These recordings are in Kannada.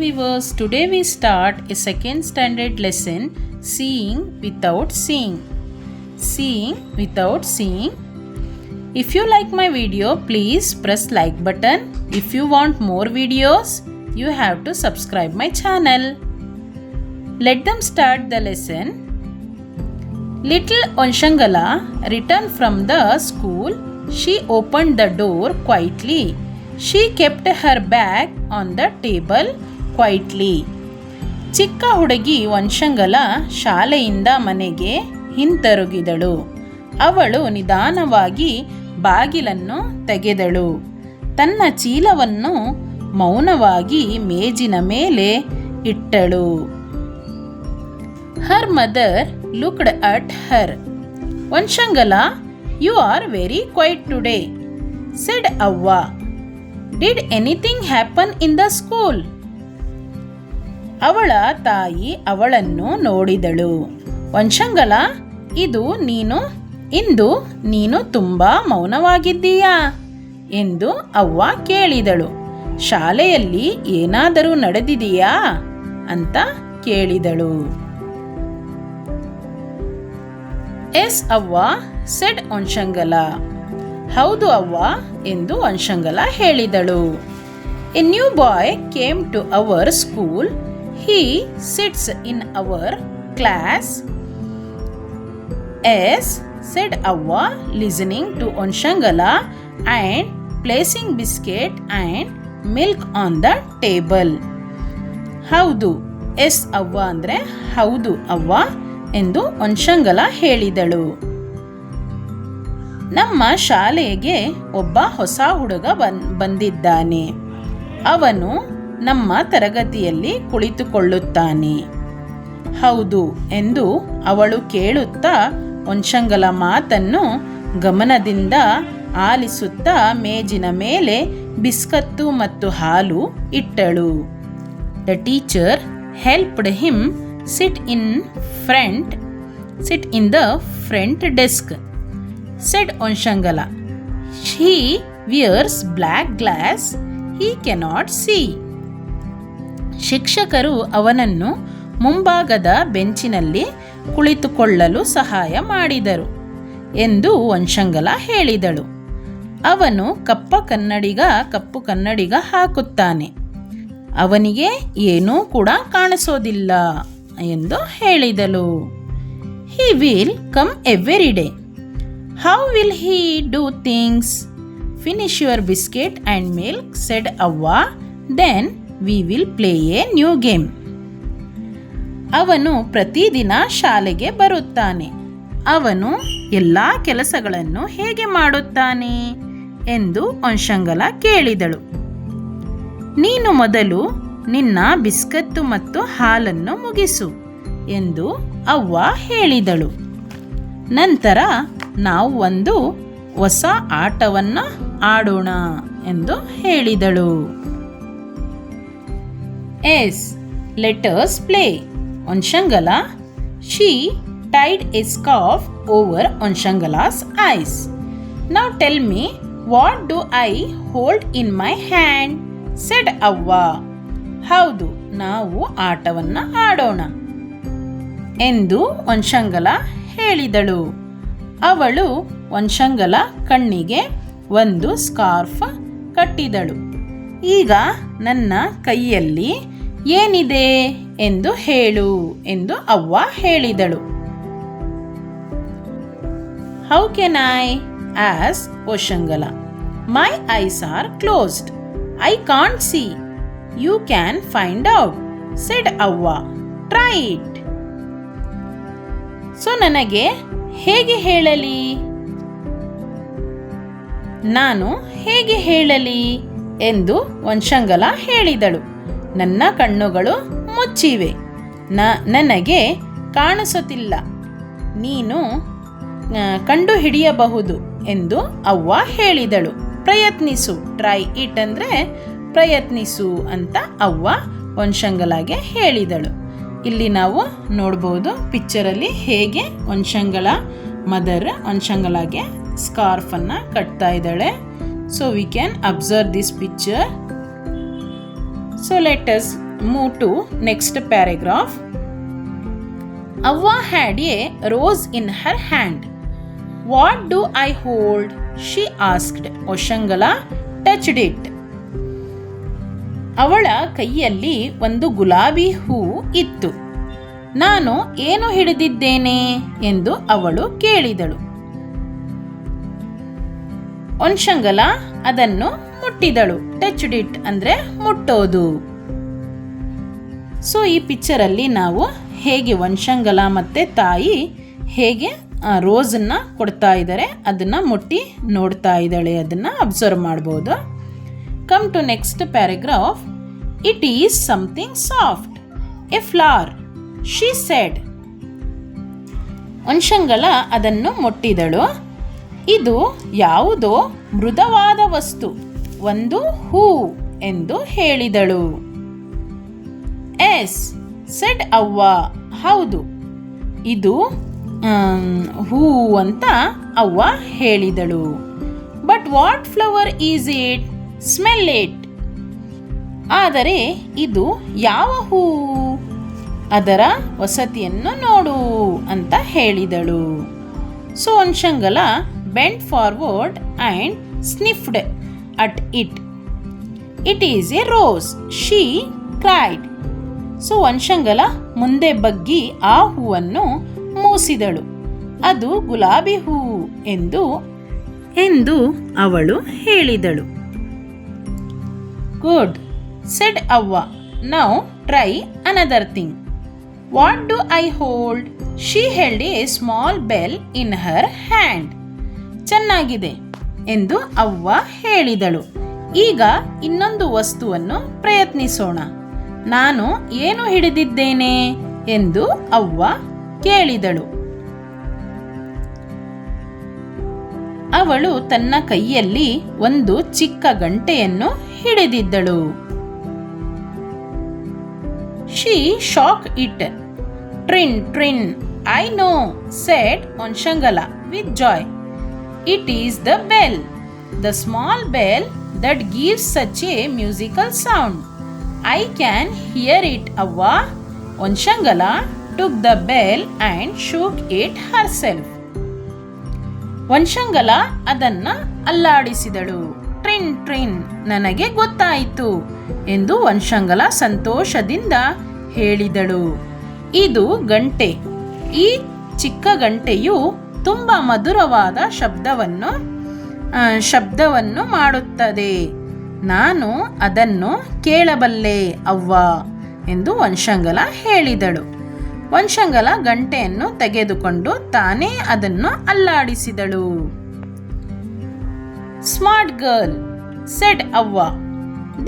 viewers, today we start a second standard lesson, Seeing Without Seeing. Seeing without seeing. If you like my video, please press like button. If you want more videos, you have to subscribe my channel. Let them start the lesson. Little Onshangala returned from the school. She opened the door quietly. She kept her bag on the table quietly. ಚಿಕ್ಕ ಹುಡುಗಿ ವಂಶಂಗಲ ಶಾಲೆಯಿಂದ ಮನೆಗೆ ಹಿಂತಿರುಗಿದಳು. ಅವಳು ನಿಧಾನವಾಗಿ ಬಾಗಿಲನ್ನು ತೆಗೆದಳು. ತನ್ನ ಚೀಲವನ್ನು ಮೌನವಾಗಿ ಮೇಜಿನ ಮೇಲೆ ಇಟ್ಟಳು. Her mother looked at her. Vanshangala, you are very quiet today, said Avva. Did anything happen in the school? ಅವಳ ತಾಯಿ ಅವಳನ್ನು ನೋಡಿದಳು. ವಂಶಂಗಲ, ಇಂದು ನೀನು ತುಂಬಾ ಮೌನವಾಗಿದ್ದೀಯಾ ಎಂದು ಅವ್ವ ಕೇಳಿದಳು. ಶಾಲೆಯಲ್ಲಿ ಏನಾದರೂ ನಡೆದಿದೆಯಾ ಅಂತ ಕೇಳಿದಳು. ಎಸ್ ಅವ್ವ, ಸೆಡ್ ವಂಶಂಗಲ. ಹೌದು ಅವ್ವ ಎಂದು ವಂಶಂಗಲ ಹೇಳಿದಳು. A new boy came to our school. He sits in our class. Yes, said Avva, listening to Onshangala and placing biscuit and milk on the table. ಹೌದು, ಎಸ್ ಅವ್ವ ಅಂದರೆ ಹೌದು ಅವ್ವ ಎಂದು ಒಂಶಂಗಲ ಹೇಳಿದಳು. ನಮ್ಮ ಶಾಲೆಗೆ ಒಬ್ಬ ಹೊಸ ಹುಡುಗ ಬಂದಿದ್ದಾನೆ. ಅವನು ನಮ್ಮ ತರಗತಿಯಲ್ಲಿ ಕುಳಿತುಕೊಳ್ಳುತ್ತಾನೆ. ಹೌದು ಎಂದು ಅವಳು ಕೇಳುತ್ತಾ ಒಂಶಂಗಲ ಮಾತನ್ನು ಗಮನದಿಂದ ಆಲಿಸುತ್ತಾ ಮೇಜಿನ ಮೇಲೆ ಬಿಸ್ಕತ್ತು ಮತ್ತು ಹಾಲು ಇಟ್ಟಳು. The teacher helped him sit in the front desk, said ಒಂಶಂಗಲ. He wears black glass. He cannot see. ಶಿಕ್ಷಕರು ಅವನನ್ನು ಮುಂಭಾಗದ ಬೆಂಚಿನಲ್ಲಿ ಕುಳಿತುಕೊಳ್ಳಲು ಸಹಾಯ ಮಾಡಿದರು ಎಂದು ವಂಶಂಗಲ ಹೇಳಿದಳು. ಅವನು ಕಪ್ಪು ಕನ್ನಡಿಗ ಹಾಕುತ್ತಾನೆ. ಅವನಿಗೆ ಏನೂ ಕೂಡ ಕಾಣಿಸೋದಿಲ್ಲ ಎಂದು ಹೇಳಿದಳು. He will come every day. How will he do things? Finish your biscuit and milk, said Avva. Then we will play a new game. ಅವನು ಪ್ರತಿದಿನ ಶಾಲೆಗೆ ಬರುತ್ತಾನೆ. ಅವನು ಎಲ್ಲ ಕೆಲಸಗಳನ್ನು ಹೇಗೆ ಮಾಡುತ್ತಾನೆ ಎಂದು ಒಂಶಂಗಲ ಕೇಳಿದಳು. ನೀನು ಮೊದಲು ನಿನ್ನ ಬಿಸ್ಕತ್ತು ಮತ್ತು ಹಾಲನ್ನು ಮುಗಿಸು ಎಂದು ಅವ್ವ ಹೇಳಿದಳು. ನಂತರ ನಾವು ಒಂದು ಹೊಸ ಆಟವನ್ನು ಆಡೋಣ ಎಂದು ಹೇಳಿದಳು. Yes, let us play. Onshangala, she tied a scarf over Onshangala's eyes. Now tell me, what do I hold in my hand? said Avva. ಹೌದು, ನಾವು ಆಟವನ್ನು ಆಡೋಣ ಎಂದು ಒಂಶಂಗಲ ಹೇಳಿದಳು. ಅವಳು ಒಂಶಂಗಲ ಕಣ್ಣಿಗೆ ಒಂದು ಸ್ಕಾರ್ಫ್ ಕಟ್ಟಿದಳು. ಈಗ ನನ್ನ ಕೈಯಲ್ಲಿ ಏನಿದೆ ಎಂದು ಹೇಳು ಎಂದು ಅವ್ವ ಹೇಳಿದಳು. How can I? asked Onshangala. My eyes are closed. I can't see. You can find out, said Avva. Try it. So ನನಗೆ ಹೇಗೆ ಹೇಳಲಿ? ನಾನು ಹೇಗೆ ಹೇಳಲಿ ಎಂದು ವಂಶಂಗಲ ಹೇಳಿದಳು. ನನ್ನ ಕಣ್ಣುಗಳು ಮುಚ್ಚಿವೆ. ನನಗೆ ಕಾಣಿಸುತ್ತಿಲ್ಲ. ನೀನು ಕಂಡುಹಿಡಿಯಬಹುದು ಎಂದು ಅವ್ವ ಹೇಳಿದಳು. ಪ್ರಯತ್ನಿಸು. ಟ್ರೈ ಇಟ್ ಅಂದರೆ ಪ್ರಯತ್ನಿಸು ಅಂತ ಅವ್ವ ವಂಶಂಗಲಾಗೆ ಹೇಳಿದಳು. ಇಲ್ಲಿ ನಾವು ನೋಡ್ಬೋದು ಪಿಕ್ಚರಲ್ಲಿ ಹೇಗೆ ವಂಶಂಗಲ ಮದರ್ ವಂಶಂಗಲಾಗೆ ಸ್ಕಾರ್ಫನ್ನು ಕಟ್ತಾ ಇದ್ದಾಳೆ. So we can observe this picture. So let us move to next paragraph. Avva had a rose in her hand. What do I hold? She asked. Oshangala touched it. ಅವಳ ಕೈಯಲ್ಲಿ ಒಂದು ಗುಲಾಬಿ ಹೂ ಇತ್ತು. ನಾನು ಏನು ಹಿಡಿದಿದ್ದೇನೆ ಎಂದು ಅವಳು ಕೇಳಿದಳು. ಒನ್ಶಂಗಲ ಅದನ್ನು ಮುಟ್ಟಿದಳು. ಟಚ್ಡ್ ಇಟ್ ಅಂದರೆ ಮುಟ್ಟೋದು. ಸೊ ಈ ಪಿಕ್ಚರಲ್ಲಿ ನಾವು ಹೇಗೆ ಒನ್ಶಂಗಲ ಮತ್ತು ತಾಯಿ ಹೇಗೆ ರೋಸನ್ನು ಕೊಡ್ತಾ ಇದ್ದಾರೆ ಅದನ್ನು ಮುಟ್ಟಿ ನೋಡ್ತಾ ಇದ್ದಾಳೆ, ಅದನ್ನು ಅಬ್ಸರ್ವ್ ಮಾಡ್ಬೋದು. Come to next paragraph. It is something soft, a flower, she said. ಒನ್ಶಂಗಲ ಅದನ್ನು ಮುಟ್ಟಿದಳು. ಇದು ಯಾವುದೋ ಮೃದುವಾದ ವಸ್ತು, ಒಂದು ಹೂ ಎಂದು ಹೇಳಿದಳು. ಎಸ್ ಸೆಡ್ ಅವ್ವ. ಹೌದು, ಇದು ಹೂ ಅಂತ ಅವ್ವ ಹೇಳಿದಳು. But what flower is it? Smell it. ಆದರೆ ಇದು ಯಾವ ಹೂ? ಅದರ ವಸತಿಯನ್ನು ನೋಡು ಅಂತ ಹೇಳಿದಳು. ಸೊ ಒನ್ಶಂಗಲ bent forward and sniffed at it. It is a rose, she cried. So ಒನ್ಶಂಗಲ ಮುಂದೆ ಬಗ್ಗಿ ಆ ಹೂವನ್ನು ಮೂಸಿದಳು. ಅದು ಗುಲಾಬಿ ಹೂ ಎಂದು ಅವಳು ಹೇಳಿದಳು. ಗುಡ್ ಸೆಡ್ ಅವ್ವ. Now try another thing. What do I hold? She held A small bell in her hand. ಚೆನ್ನಾಗಿದೆ ಎಂದು ಅವ್ವ ಹೇಳಿದಳು. ಈಗ ಇನ್ನೊಂದು ವಸ್ತುವನ್ನು ಪ್ರಯತ್ನಿಸೋಣ. ನಾನು ಏನು ಹಿಡಿದಿದ್ದೇನೆ ಎಂದು ಅವ್ವ ಕೇಳಿದಳು. ಅವಳು ತನ್ನ ಕೈಯಲ್ಲಿ ಒಂದು ಚಿಕ್ಕ ಗಂಟೆಯನ್ನು ಹಿಡಿದಿದ್ದಳು. She shook it. ಟ್ರಿನ್ ಟ್ರಿನ್. ಐ ನೋ ಸೆಡ್ ಒನ್ಶಂಗಲ with joy. It is the bell, the small bell that gives such a musical sound. I can hear it, Avva. Onshangala took the bell and shook it herself. ಒನ್ಶಂಗಲ ಅದನ್ನು ಅಲ್ಲಾಡಿಸಿದಳು. ಟ್ರಿನ್ ಟ್ರಿನ್, ನನಗೆ ಗೊತ್ತಾಯಿತು ಎಂದು ಒನ್ಶಂಗಲ ಸಂತೋಷದಿಂದ ಹೇಳಿದಳು. ಇದು ಗಂಟೆ. ಈ ಚಿಕ್ಕ ಗಂಟೆಯು ತುಂಬ ಮಧುರವಾದ ಶಬ್ದವನ್ನು ಮಾಡುತ್ತದೆ. ನಾನು ಅದನ್ನು ಕೇಳಬಲ್ಲೆ ಅವ್ವ ಎಂದು ಒನ್ಶಂಗಲ ಹೇಳಿದಳು. ಒನ್ಶಂಗಲ ಗಂಟೆಯನ್ನು ತೆಗೆದುಕೊಂಡು ತಾನೇ ಅದನ್ನು ಅಲ್ಲಾಡಿಸಿದಳು. ಸ್ಮಾರ್ಟ್ ಗರ್ಲ್ ಸೆಡ್ ಅವ್ವ.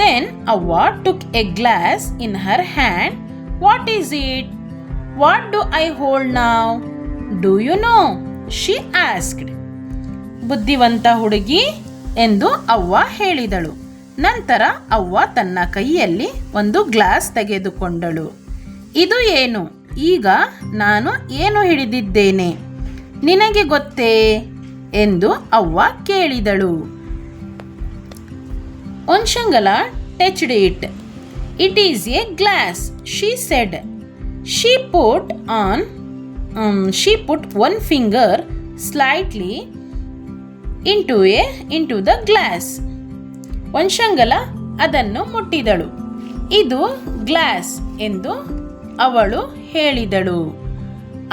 ದೆನ್ ಅವ್ವ took a glass in her hand. What is it? What do I hold now? Do you know? She asked. ಬುದ್ಧಿವಂತ ಹುಡುಗಿ ಎಂದು ಅವ್ವ ಹೇಳಿದಳು. ನಂತರ ಅವ್ವ ತನ್ನ ಕೈಯಲ್ಲಿ ಒಂದು ಗ್ಲಾಸ್ ತೆಗೆದುಕೊಂಡಳು. ಇದು ಏನು? ಈಗ ನಾನು ಏನು ಹಿಡಿದಿದ್ದೇನೆ? ನಿನಗೆ ಗೊತ್ತೇ ಎಂದು ಅವ್ವ ಕೇಳಿದಳು. ಒನ್ಶಂಗಲ touched it. It is a glass, she said. She put one finger slightly into the glass. ಒನ್ಶಂಗಲ ಅದನ್ನು ಮುಟ್ಟಿದಳು. ಇದು ಗ್ಲಾಸ್ ಎಂದು ಅವಳು ಹೇಳಿದಳು.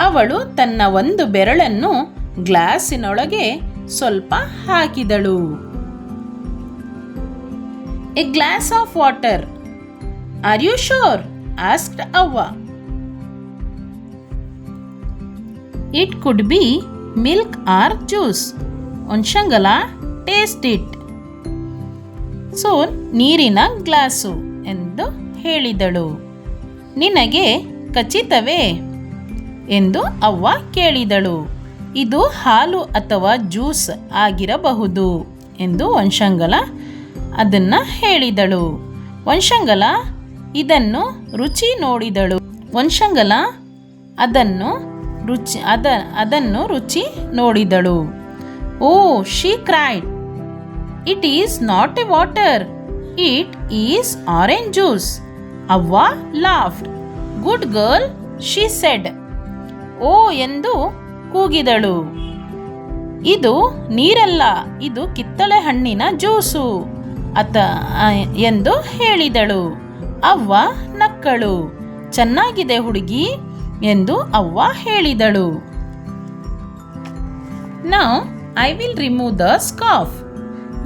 ಅವಳು ತನ್ನ ಒಂದು ಬೆರಳನ್ನು ಗ್ಲಾಸಿನೊಳಗೆ ಸ್ವಲ್ಪ ಹಾಕಿದಳು. A glass of water. Are you sure? Asked ಅವ್ವ. It could be milk or juice. ಒನ್ಶಂಗಲ ಟೇಸ್ಟ್ ಇಟ್. ಸೊ ನೀರಿನ ಗ್ಲಾಸು ಎಂದು ಹೇಳಿದಳು. ನಿನಗೆ ಖಚಿತವೇ ಎಂದು ಅವ್ವ ಕೇಳಿದಳು. ಇದು ಹಾಲು ಅಥವಾ ಜ್ಯೂಸ್ ಆಗಿರಬಹುದು ಎಂದು ಒನ್ಶಂಗಲ ಅದನ್ನು ಹೇಳಿದಳು. ಒನ್ಶಂಗಲ ಇದನ್ನು ರುಚಿ ನೋಡಿದಳು. ಒನ್ಶಂಗಲ ಅದನ್ನು ರುಚಿ ನೋಡಿದಳು. Oh, she cried. It is not a water, it is orange juice. ಅವ್ವ laughed. Good girl, she said. ಓ ಎಂದು ಕೂಗಿದಳು. ಇದು ನೀರಲ್ಲ, ಇದು ಕಿತ್ತಳೆ ಹಣ್ಣಿನ ಜ್ಯೂಸು ಎಂದು ಹೇಳಿದಳು. ಅವ್ವ ನಕ್ಕಳು. ಚೆನ್ನಾಗಿದೆ ಹುಡುಗಿ ಎಂದು ಅವ್ವ ಹೇಳಿದಳು. Now I will remove the scarf.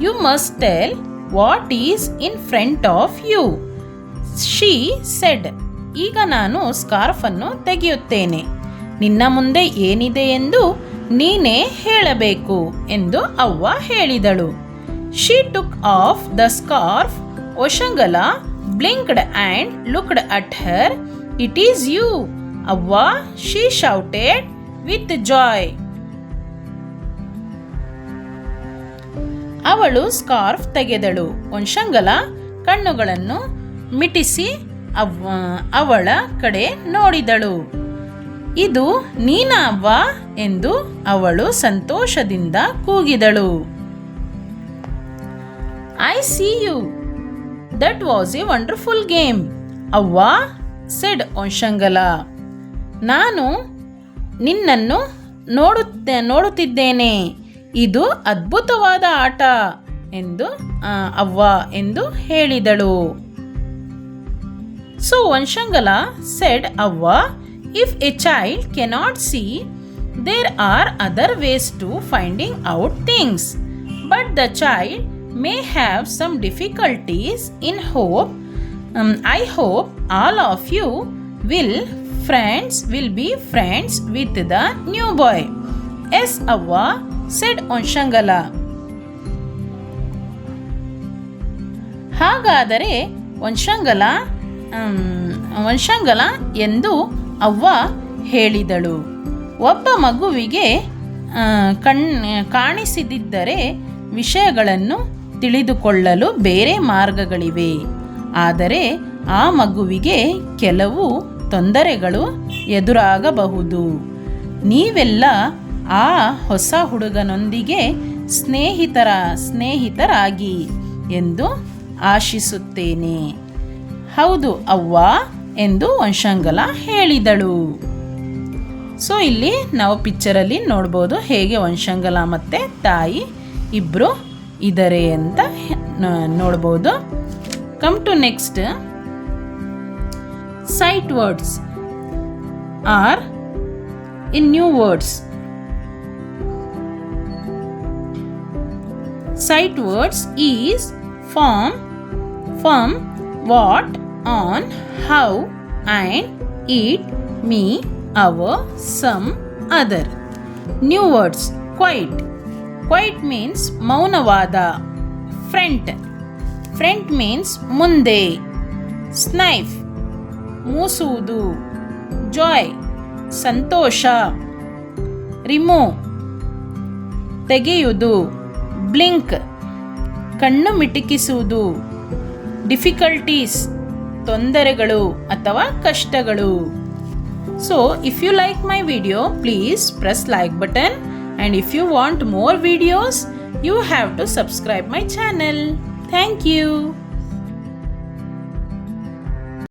You must tell what is in front of you, she said. ಈಗ ನಾನು ಸ್ಕಾರ್ಫನ್ನು ತೆಗೆಯುತ್ತೇನೆ. ನಿನ್ನ ಮುಂದೆ ಏನಿದೆ ಎಂದು ನೀನೇ ಹೇಳಬೇಕು ಎಂದು ಅವ್ವ ಹೇಳಿದಳು. She took off the scarf. Oshangala blinked and looked at her. It is you, Avva, she shouted with joy. ಅವಳು ಸ್ಕಾರ್ಫ್ ತೆಗೆದಳು. ಒಂಶಂಗಲ ಕಣ್ಣುಗಳನ್ನು ಮಿಟಿಸಿ ಅವಳ ಕಡೆ ನೋಡಿದಳು. ಇದು ನೀನಾ ಅವ್ವ ಎಂದು ಅವಳು ಸಂತೋಷದಿಂದ ಕೂಗಿದಳು. I see you. That was a wonderful game, Avva, said Onshangala. ನಾನು ನಿನ್ನನ್ನು ನೋಡುತ್ತಿದ್ದೇನೆ. ಇದು ಅದ್ಭುತವಾದ ಆಟ ಎಂದು ಅವ್ವ ಎಂದು ಹೇಳಿದಳು. So Onshangala said, Avva, if a child cannot see, there are other ways to finding out things. But the child may have some difficulties in hope. I hope all of you will be friends with the new boy. Yes, Avva, said Onshangala. ಹಾಗಾದರೆ ವಂಶಂಗಲ ಎಂದು ಅವ್ವ ಹೇಳಿದಳು. ಒಬ್ಬ ಮಗುವಿಗೆ ಕಾಣಿಸದಿದ್ದರೆ ವಿಷಯಗಳನ್ನು ತಿಳಿದುಕೊಳ್ಳಲು ಬೇರೆ ಮಾರ್ಗಗಳಿವೆ. ಆದರೆ ಆ ಮಗುವಿಗೆ ಕೆಲವು ತೊಂದರೆಗಳು ಎದುರಾಗಬಹುದು. ನೀವೆಲ್ಲ ಆ ಹೊಸ ಹುಡುಗನೊಂದಿಗೆ ಸ್ನೇಹಿತರಾಗಿ ಎಂದು ಆಶಿಸುತ್ತೇನೆ. ಹೌದು ಅವ್ವ ಎಂದು ವಂಶಂಗಲ ಹೇಳಿದಳು. ಸೊ ಇಲ್ಲಿ ನಾವು ಪಿಕ್ಚರಲ್ಲಿ ನೋಡ್ಬೋದು ಹೇಗೆ ವಂಶಂಗಲ ಮತ್ತು ತಾಯಿ ಇಬ್ಬರು ಇದ್ದಾರೆ ಅಂತ ನೋಡ್ಬೋದು. Come to next, sight words are in new words. Sight words is from what, on, how, and it, me, our, some, other. New words, quite. Quite means ಮೌನವಾದ. Front means ಮುಂದೆ. Sniff, ಮೂಸುವುದು. Joy, ಸಂತೋಷ. Remove, ತೆಗೆಯುವುದು. Blink, ಕಣ್ಣು ಮಿಟುಕಿಸುವುದು. Difficulties, ತೊಂದರೆಗಳು ಅಥವಾ ಕಷ್ಟಗಳು. So if you like my video, please press like button, and if you want more videos, you have to subscribe my channel. Thank you.